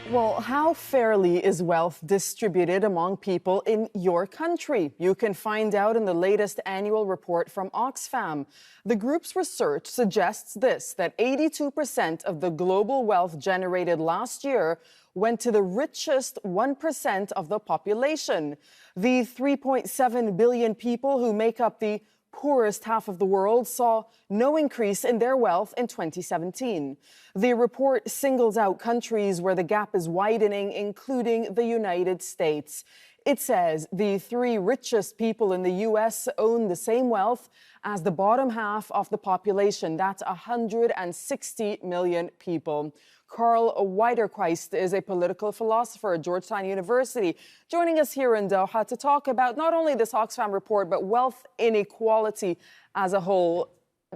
Well, how fairly is wealth distributed among people in your country? You can find out in the latest annual report from Oxfam. The group's research suggests that 82% of the global wealth generated last year went to the richest 1% of the population. The 3.7 billion people who make up the poorest half of the world saw no increase in their wealth in 2017. The report singles out countries where the gap is widening, including the United States. It says the three richest people in the U.S. own the same wealth as the bottom half of the population. That's 160 million people. Karl Widerquist is a political philosopher at Georgetown University, joining us here in Doha to talk about not only this Oxfam report, but wealth inequality as a whole.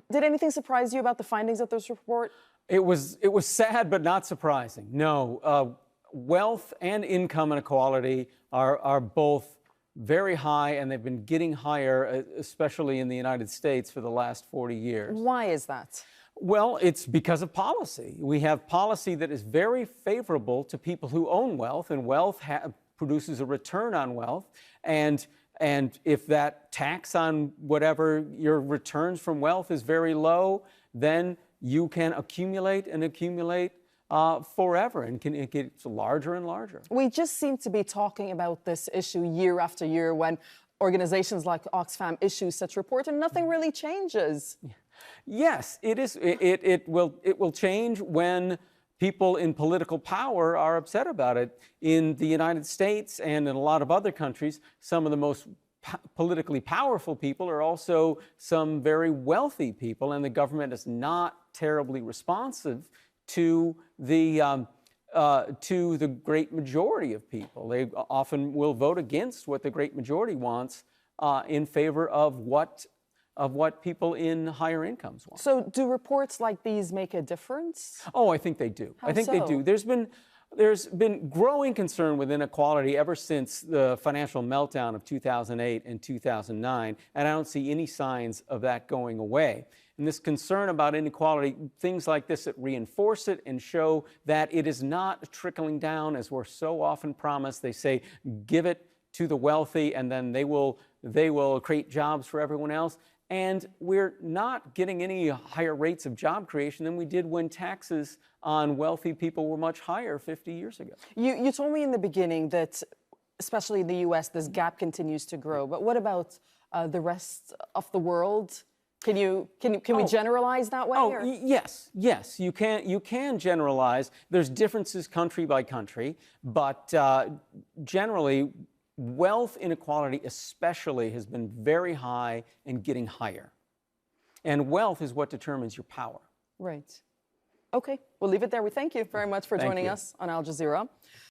Did anything surprise you about the findings of this report? It was sad, but not surprising. No, wealth and income inequality are both very high, and they've been getting higher, especially in the United States, for the last 40 years. Why is that? Well, it's because of policy. We have policy that is very favorable to people who own wealth, and wealth produces a return on wealth. And if that tax on whatever your returns from wealth is very low, then you can accumulate and accumulate forever, and it gets larger and larger. We just seem to be talking about this issue year after year when organizations like Oxfam issue such reports, and nothing really changes. Yes, it is. It will change when people in political power are upset about it. In the United States and in a lot of other countries, some of the most politically powerful people are also some very wealthy people, and the government is not terribly responsive to the great majority of people. They often will vote against what the great majority wants in favor of what people in higher incomes want. So do reports like these make a difference? Oh, I think they do. How I think so? they do. There's been growing concern with inequality ever since the financial meltdown of 2008 and 2009, and I don't see any signs of that going away. And this concern about inequality, things like this that reinforce it and show that it is not trickling down as we're so often promised. They say, give it to the wealthy and then they will create jobs for everyone else. And we're not getting any higher rates of job creation than we did when taxes on wealthy people were much higher 50 years ago. You told me in the beginning that, especially in the U.S., this gap continues to grow. But what about the rest of the world? Can we generalize that way? Oh, yes, you can generalize. There's differences country by country, but generally, wealth inequality especially has been very high and getting higher. And wealth is what determines your power. Right. Okay, we'll leave it there. We thank you very much for joining us on Al Jazeera.